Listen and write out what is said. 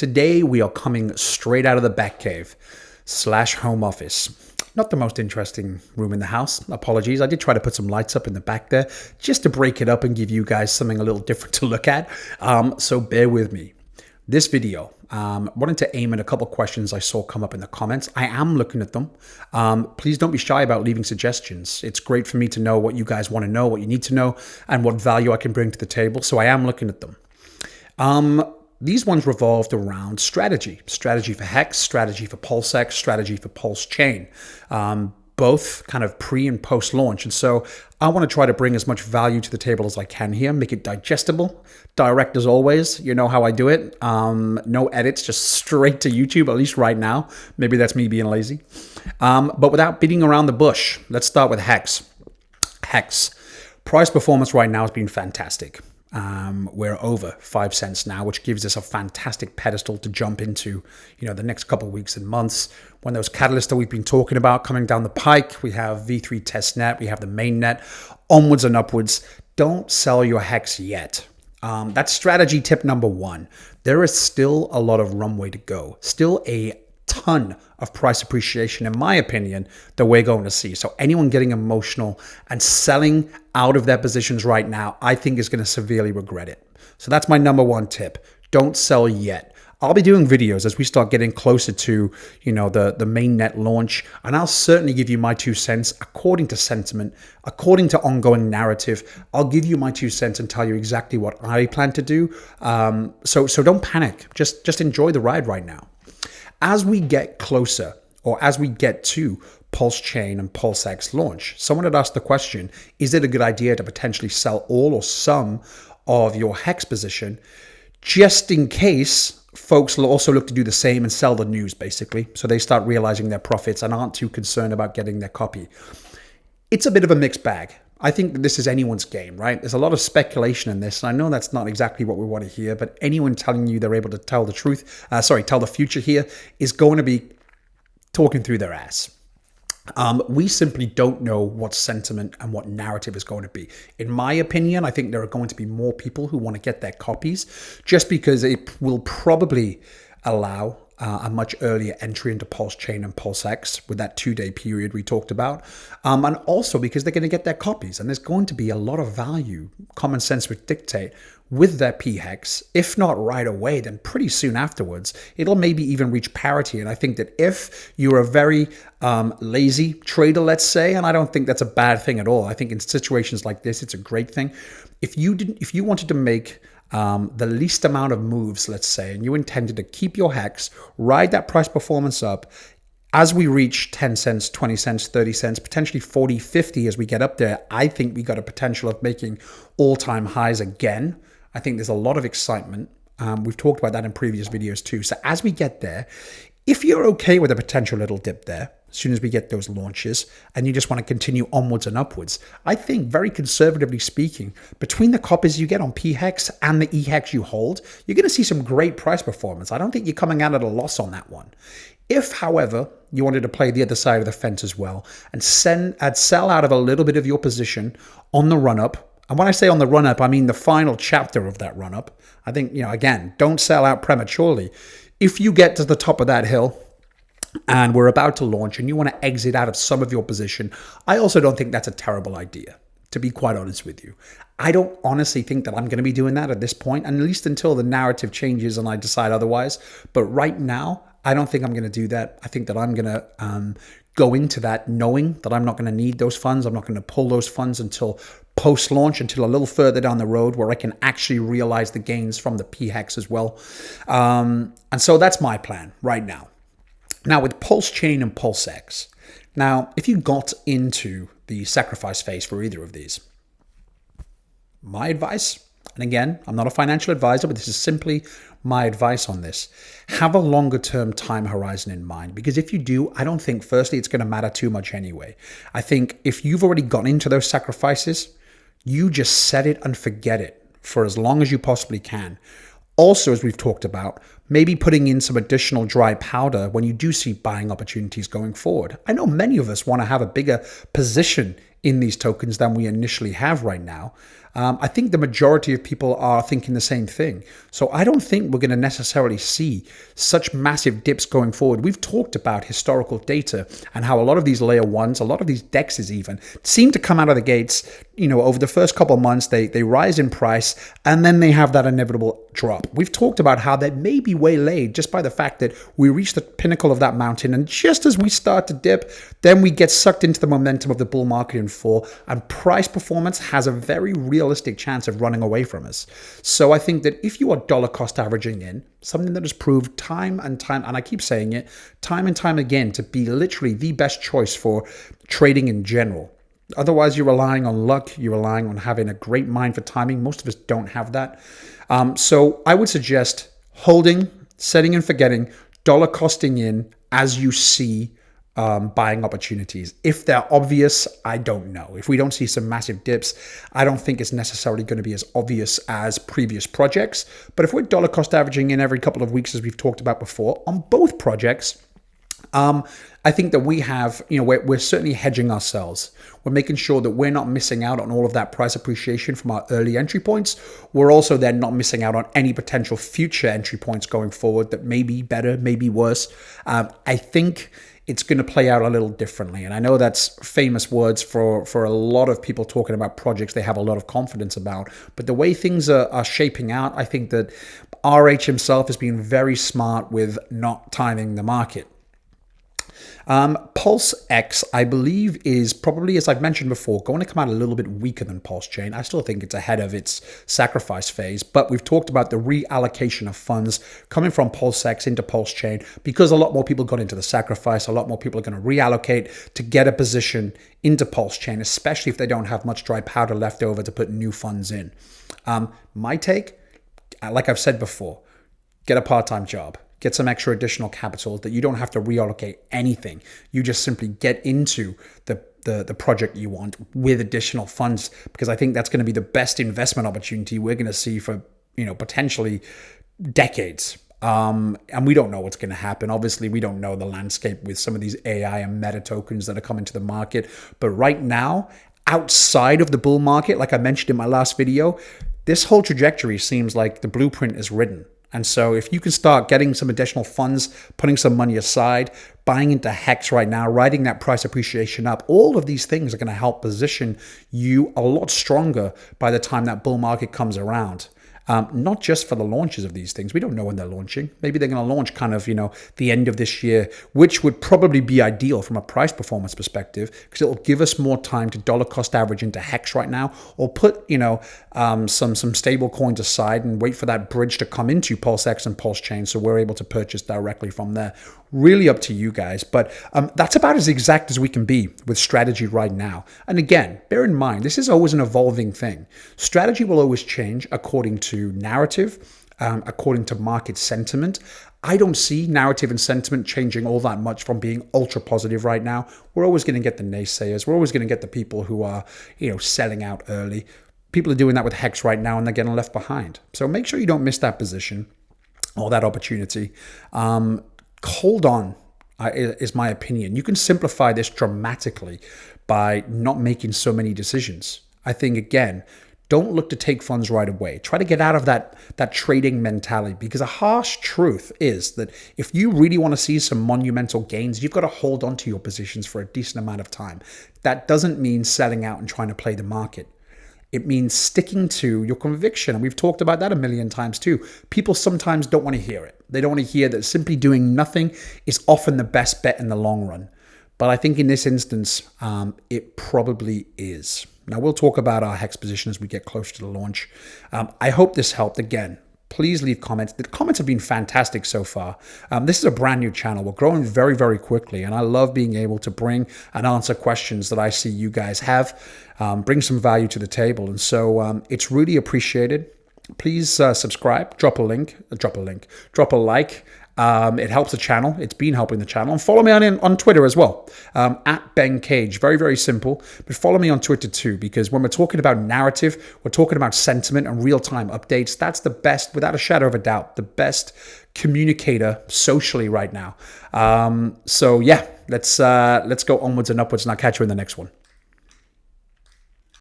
Today we are coming straight out of the Batcave / home office. Not the most interesting room in the house. Apologies. I did try to put some lights up in the back there just to break it up and give you guys something a little different to look at. So bear with me. This video, wanted to aim at a couple questions I saw come up in the comments. I am looking at them. Please don't be shy about leaving suggestions. It's great for me to know what you guys want to know, what you need to know, and what value I can bring to the table. So I am looking at them. These ones revolved around strategy for HEX, strategy for PulseX, strategy for PulseChain, both kind of pre and post launch. And so I want to try to bring as much value to the table as I can here, make it digestible, direct as always. You know how I do it. No edits, just straight to YouTube, at least right now. Maybe that's me being lazy. But without beating around the bush, let's start with HEX. HEX. Price performance right now has been fantastic. We're over 5 cents now, which gives us a fantastic pedestal to jump into, the next couple of weeks and months when those catalysts that we've been talking about coming down the pike. We have V3 testnet, we have the mainnet, onwards and upwards. Don't sell your HEX yet. That's strategy tip number one. There is still a lot of runway to go. Still a ton of price appreciation, in my opinion, that we're going to see. So anyone getting emotional and selling out of their positions right now, I think is going to severely regret it. So that's my number one tip. Don't sell yet. I'll be doing videos as we start getting closer to, the mainnet launch, and I'll certainly give you my 2 cents according to sentiment, according to ongoing narrative. I'll give you my 2 cents and tell you exactly what I plan to do. So don't panic. Just enjoy the ride right now. As we get closer, or as we get to PulseChain and PulseX launch, someone had asked the question, is it a good idea to potentially sell all or some of your HEX position, just in case folks will also look to do the same and sell the news, basically, so they start realizing their profits and aren't too concerned about getting their copy? It's a bit of a mixed bag. I think that this is anyone's game, right? There's a lot of speculation in this, and I know that's not exactly what we want to hear, but anyone telling you they're able to tell the truth, tell the future here, is going to be talking through their ass. We simply don't know what sentiment and what narrative is going to be. In my opinion, I think there are going to be more people who want to get their copies just because it will probably allow a much earlier entry into PulseChain and PulseX with that 2-day period we talked about. And also because they're going to get their copies, and there's going to be a lot of value, common sense would dictate, with their PHEX. If not right away, then pretty soon afterwards, it'll maybe even reach parity. And I think that if you're a very lazy trader, let's say, and I don't think that's a bad thing at all. I think in situations like this, it's a great thing. If you wanted to make the least amount of moves, let's say, and you intended to keep your HEX, ride that price performance up, as we reach 10 cents, 20 cents, 30 cents, potentially 40, 50 as we get up there, I think we got a potential of making all-time highs again. I think there's a lot of excitement. We've talked about that in previous videos too. So as we get there, if you're okay with a potential little dip there, as soon as we get those launches, and you just want to continue onwards and upwards, I think, very conservatively speaking, between the copies you get on PHEX and the EHEX you hold, you're going to see some great price performance. I don't think you're coming out at a loss on that one. If, however, you wanted to play the other side of the fence as well and sell out of a little bit of your position on the run-up, and when I say on the run-up, I mean the final chapter of that run-up. I think, again, don't sell out prematurely. If you get to the top of that hill, and we're about to launch and you want to exit out of some of your position, I also don't think that's a terrible idea, to be quite honest with you. I don't honestly think that I'm going to be doing that at this point, and at least until the narrative changes and I decide otherwise. But right now, I don't think I'm going to do that. I think that I'm going to go into that knowing that I'm not going to need those funds. I'm not going to pull those funds until post-launch, until a little further down the road where I can actually realize the gains from the PHEX as well. And so that's my plan right now. Now with PulseChain and PulseX, now if you got into the sacrifice phase for either of these, my advice, and again, I'm not a financial advisor, but this is simply my advice on this, have a longer term time horizon in mind. Because if you do, I don't think firstly it's going to matter too much anyway. I think if you've already gone into those sacrifices, you just set it and forget it for as long as you possibly can. Also, as we've talked about, maybe putting in some additional dry powder when you do see buying opportunities going forward. I know many of us want to have a bigger position in these tokens than we initially have right now. I think the majority of people are thinking the same thing. So I don't think we're going to necessarily see such massive dips going forward. We've talked about historical data and how a lot of these layer ones, a lot of these DEXs even, seem to come out of the gates, over the first couple of months, they rise in price, and then they have that inevitable drop. We've talked about how they may be waylaid just by the fact that we reach the pinnacle of that mountain, and just as we start to dip, then we get sucked into the momentum of the bull market in fall, and price performance has a very realistic chance of running away from us. So I think that if you are dollar cost averaging in, something that has proved time and time, and I keep saying it, time and time again, to be literally the best choice for trading in general. Otherwise, you're relying on luck. You're relying on having a great mind for timing. Most of us don't have that. So I would suggest holding, setting and forgetting, dollar costing in as you see buying opportunities. If they're obvious, I don't know. If we don't see some massive dips, I don't think it's necessarily going to be as obvious as previous projects. But if we're dollar cost averaging in every couple of weeks, as we've talked about before, on both projects, I think that we have, we're certainly hedging ourselves. We're making sure that we're not missing out on all of that price appreciation from our early entry points. We're also then not missing out on any potential future entry points going forward that may be better, may be worse. I think it's going to play out a little differently. And I know that's famous words for a lot of people talking about projects they have a lot of confidence about. But the way things are shaping out, I think that RH himself has been very smart with not timing the market. PulseX, I believe, is probably, as I've mentioned before, going to come out a little bit weaker than PulseChain. I still think it's ahead of its sacrifice phase, but we've talked about the reallocation of funds coming from PulseX into PulseChain because a lot more people got into the sacrifice. A lot more people are going to reallocate to get a position into PulseChain, especially if they don't have much dry powder left over to put new funds in. My take, like I've said before, get a part-time job. Get some extra additional capital that you don't have to reallocate anything. You just simply get into the project you want with additional funds, because I think that's going to be the best investment opportunity we're going to see for, potentially decades. And we don't know what's going to happen. Obviously, we don't know the landscape with some of these AI and meta tokens that are coming to the market. But right now, outside of the bull market, like I mentioned in my last video, this whole trajectory seems like the blueprint is written. And so if you can start getting some additional funds, putting some money aside, buying into HEX right now, riding that price appreciation up, all of these things are going to help position you a lot stronger by the time that bull market comes around. Not just for the launches of these things. We don't know when they're launching. Maybe they're going to launch kind of, the end of this year, which would probably be ideal from a price performance perspective, because it will give us more time to dollar cost average into HEX right now, or put, some stable coins aside and wait for that bridge to come into PulseX and PulseChain so we're able to purchase directly from there. Really up to you guys. But that's about as exact as we can be with strategy right now. And again, bear in mind, this is always an evolving thing. Strategy will always change according to narrative, according to market sentiment. I don't see narrative and sentiment changing all that much from being ultra positive right now. We're always going to get the naysayers. We're always going to get the people who are, selling out early. People are doing that with HEX right now and they're getting left behind. So make sure you don't miss that position or that opportunity. Hold on, is my opinion. You can simplify this dramatically by not making so many decisions. I think, again, don't look to take funds right away. Try to get out of that trading mentality, because a harsh truth is that if you really want to see some monumental gains, you've got to hold on to your positions for a decent amount of time. That doesn't mean selling out and trying to play the market. It means sticking to your conviction. And we've talked about that a million times too. People sometimes don't want to hear it. They don't want to hear that simply doing nothing is often the best bet in the long run. But I think in this instance, it probably is. Now, we'll talk about our HEX position as we get closer to the launch. I hope this helped. Again, please leave comments. The comments have been fantastic so far. This is a brand new channel. We're growing very, very quickly, and I love being able to bring and answer questions that I see you guys have, bring some value to the table. And so it's really appreciated. Please subscribe, drop a like. It helps the channel. It's been helping the channel. And follow me on Twitter as well, at Ben Cage. Very, very simple. But follow me on Twitter too, because when we're talking about narrative, we're talking about sentiment and real-time updates. That's the best, without a shadow of a doubt, the best communicator socially right now. So yeah, let's go onwards and upwards, and I'll catch you in the next one.